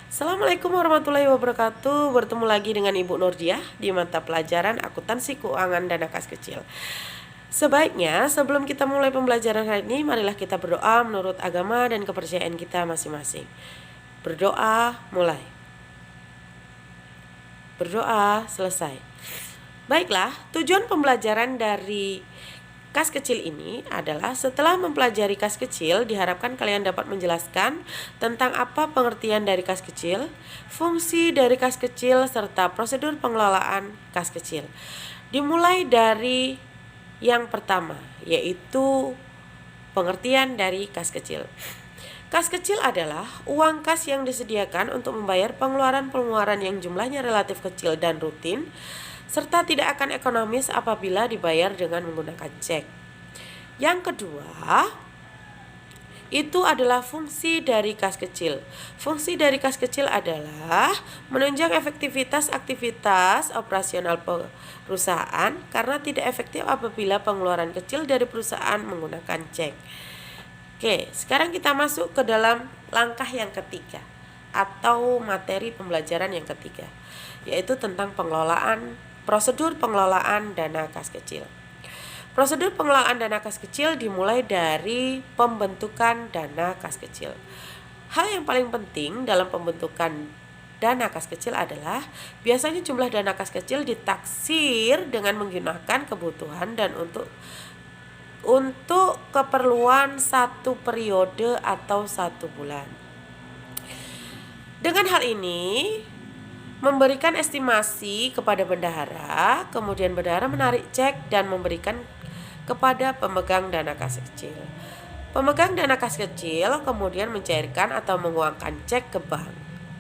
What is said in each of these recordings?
Assalamualaikum warahmatullahi wabarakatuh. Bertemu lagi dengan Ibu Nurdiah di mata pelajaran Akuntansi Keuangan Dana Kas Kecil. Sebaiknya sebelum kita mulai pembelajaran hari ini, marilah kita berdoa menurut agama dan kepercayaan kita masing-masing. Berdoa, mulai. Berdoa, selesai. Baiklah, tujuan pembelajaran dari kas kecil ini adalah setelah mempelajari kas kecil, diharapkan kalian dapat menjelaskan tentang apa pengertian dari kas kecil, fungsi dari kas kecil, serta prosedur pengelolaan kas kecil. Dimulai dari yang pertama, yaitu pengertian dari kas kecil. Kas kecil adalah uang kas yang disediakan untuk membayar pengeluaran-pengeluaran yang jumlahnya relatif kecil dan rutin, serta tidak akan ekonomis apabila dibayar dengan menggunakan cek. Yang kedua, itu adalah fungsi dari kas kecil. Fungsi dari kas kecil adalah menunjang efektivitas aktivitas operasional perusahaan karena tidak efektif apabila pengeluaran kecil dari perusahaan menggunakan cek. Oke, sekarang kita masuk ke dalam langkah yang ketiga atau materi pembelajaran yang ketiga, yaitu tentang prosedur pengelolaan dana kas kecil. Prosedur pengelolaan dana kas kecil dimulai dari pembentukan dana kas kecil. Hal yang paling penting dalam pembentukan dana kas kecil adalah biasanya jumlah dana kas kecil ditaksir dengan menggunakan kebutuhan dan untuk keperluan satu periode atau 1 bulan. Dengan hal ini memberikan estimasi kepada bendahara, kemudian bendahara menarik cek dan memberikan kepada pemegang dana kas kecil. Pemegang dana kas kecil kemudian mencairkan atau menguangkan cek ke bank.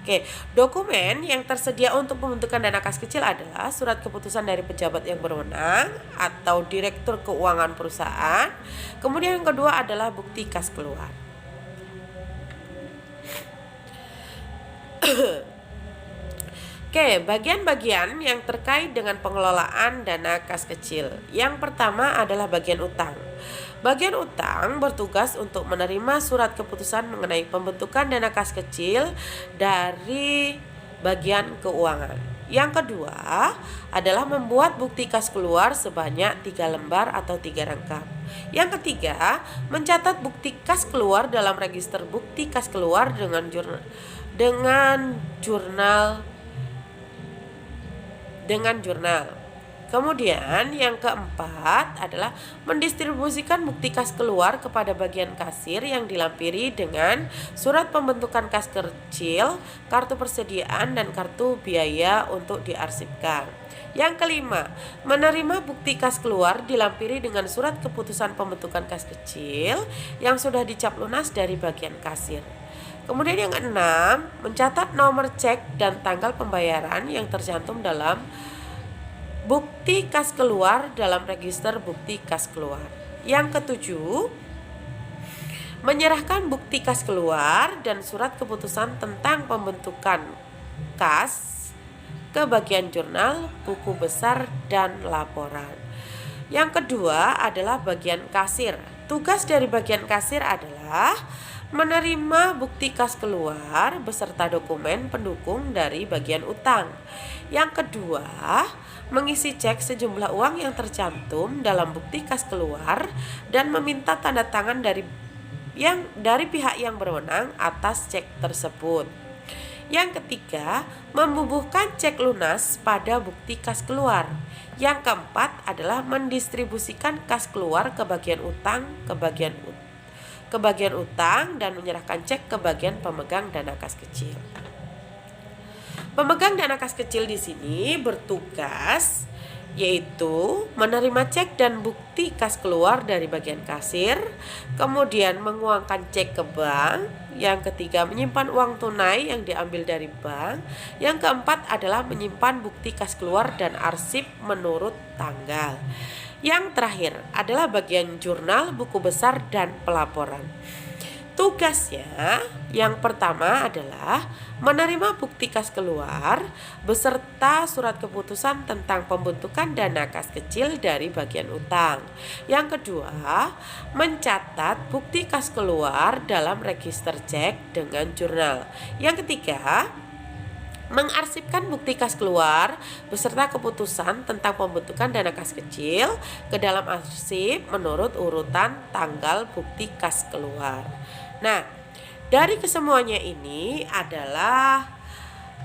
Oke, dokumen yang tersedia untuk pembentukan dana kas kecil adalah surat keputusan dari pejabat yang berwenang atau direktur keuangan perusahaan. Kemudian yang kedua adalah bukti kas keluar. Oke, bagian-bagian yang terkait dengan pengelolaan dana kas kecil. Yang pertama adalah bagian utang. Bagian utang bertugas untuk menerima surat keputusan mengenai pembentukan dana kas kecil dari bagian keuangan. Yang kedua adalah membuat bukti kas keluar sebanyak 3 lembar atau 3 rangkap. Yang ketiga, mencatat bukti kas keluar dalam register bukti kas keluar dengan jurnal. Kemudian yang keempat adalah mendistribusikan bukti kas keluar kepada bagian kasir yang dilampiri dengan surat pembentukan kas kecil, kartu persediaan, dan kartu biaya untuk diarsipkan. Yang kelima, menerima bukti kas keluar dilampiri dengan surat keputusan pembentukan kas kecil yang sudah dicap lunas dari bagian kasir. Kemudian yang keenam, mencatat nomor cek dan tanggal pembayaran yang tercantum dalam bukti kas keluar dalam register bukti kas keluar. Yang ketujuh, menyerahkan bukti kas keluar dan surat keputusan tentang pembentukan kas ke bagian jurnal, buku besar, dan laporan. Yang kedua adalah bagian kasir. Tugas dari bagian kasir adalah menerima bukti kas keluar beserta dokumen pendukung dari bagian utang. Yang kedua, mengisi cek sejumlah uang yang tercantum dalam bukti kas keluar dan meminta tanda tangan dari pihak yang berwenang atas cek tersebut. Yang ketiga, membubuhkan cek lunas pada bukti kas keluar. Yang keempat adalah mendistribusikan kas keluar ke bagian utang dan menyerahkan cek ke bagian pemegang dana kas kecil. Pemegang dana kas kecil di sini bertugas yaitu menerima cek dan bukti kas keluar dari bagian kasir, kemudian menguangkan cek ke bank. Yang ketiga, menyimpan uang tunai yang diambil dari bank. Yang keempat adalah menyimpan bukti kas keluar dan arsip menurut tanggal. Yang terakhir adalah bagian jurnal, buku besar, dan pelaporan. Tugasnya yang pertama adalah menerima bukti kas keluar beserta surat keputusan tentang pembentukan dana kas kecil dari bagian utang. Yang kedua, mencatat bukti kas keluar dalam register cek dengan jurnal. Yang ketiga, mengarsipkan bukti kas keluar beserta keputusan tentang pembentukan dana kas kecil ke dalam arsip menurut urutan tanggal bukti kas keluar. Nah, dari kesemuanya ini adalah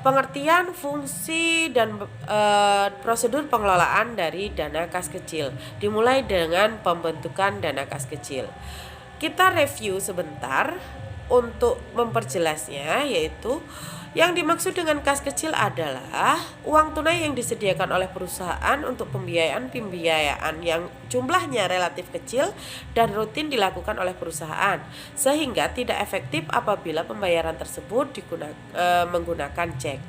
pengertian fungsi dan prosedur pengelolaan dari dana kas kecil, dimulai dengan pembentukan dana kas kecil. Kita review sebentar untuk memperjelasnya, yaitu yang dimaksud dengan kas kecil adalah uang tunai yang disediakan oleh perusahaan untuk pembiayaan yang jumlahnya relatif kecil dan rutin dilakukan oleh perusahaan, sehingga tidak efektif apabila pembayaran tersebut menggunakan cek.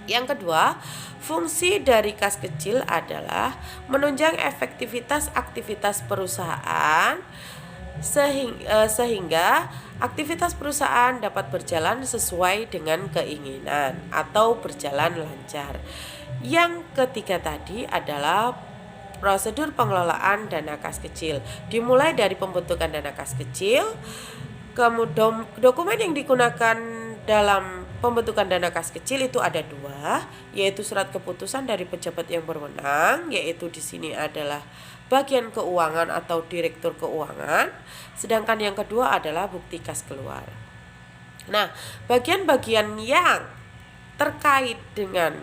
Yang kedua, fungsi dari kas kecil adalah menunjang efektivitas aktivitas perusahaan sehingga aktivitas perusahaan dapat berjalan sesuai dengan keinginan atau berjalan lancar. Yang ketiga tadi adalah prosedur pengelolaan dana kas kecil, dimulai dari pembentukan dana kas kecil. Kemudian dokumen yang digunakan dalam pembentukan dana kas kecil itu ada dua, yaitu surat keputusan dari pejabat yang berwenang, yaitu di sini adalah bagian keuangan atau direktur keuangan, sedangkan yang kedua adalah bukti kas keluar. Nah, bagian-bagian yang terkait dengan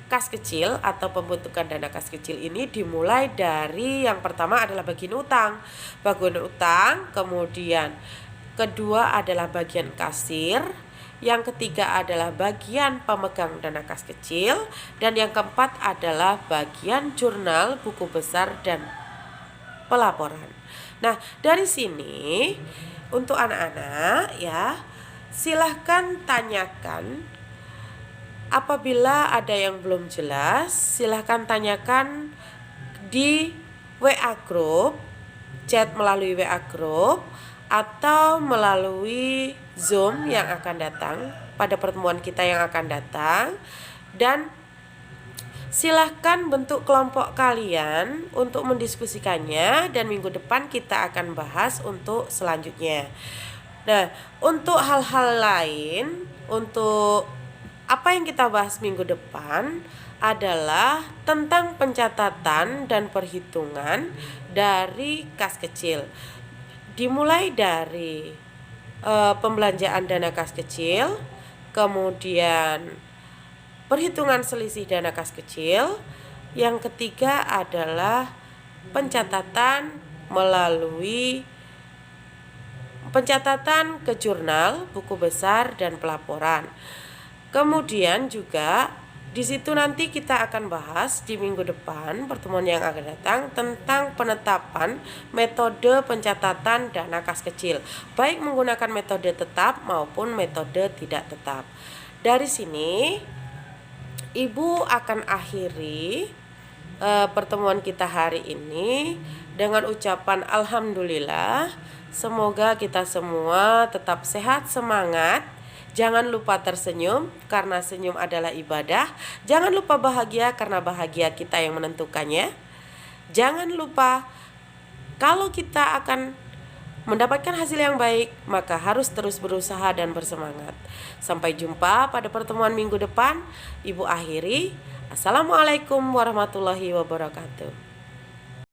kas kecil atau pembentukan dana kas kecil ini dimulai dari yang pertama adalah bagian utang, kemudian kedua adalah bagian kasir, yang ketiga adalah bagian pemegang dana kas kecil, dan yang keempat adalah bagian jurnal, buku besar, dan pelaporan. Nah, dari sini untuk anak-anak ya, silahkan tanyakan. Apabila ada yang belum jelas, silahkan tanyakan di WA group, chat melalui WA group, atau melalui Zoom yang akan datang pada pertemuan kita yang akan datang. Dan silahkan bentuk kelompok kalian untuk mendiskusikannya, dan minggu depan kita akan bahas untuk selanjutnya. Nah, untuk hal-hal lain, untuk apa yang kita bahas minggu depan adalah tentang pencatatan dan perhitungan dari kas kecil. Dimulai dari pembelanjaan dana kas kecil, kemudian perhitungan selisih dana kas kecil. Yang ketiga adalah pencatatan melalui pencatatan ke jurnal, buku besar, dan pelaporan. Kemudian juga di situ nanti kita akan bahas di minggu depan pertemuan yang akan datang tentang penetapan metode pencatatan dana kas kecil, baik menggunakan metode tetap maupun metode tidak tetap. Dari sini Ibu akan akhiri pertemuan kita hari ini dengan ucapan alhamdulillah. Semoga kita semua tetap sehat, semangat. Jangan lupa tersenyum karena senyum adalah ibadah. Jangan lupa bahagia karena bahagia kita yang menentukannya. Jangan lupa kalau kita akan mendapatkan hasil yang baik, maka harus terus berusaha dan bersemangat. Sampai jumpa pada pertemuan minggu depan. Ibu akhiri. Assalamualaikum warahmatullahi wabarakatuh.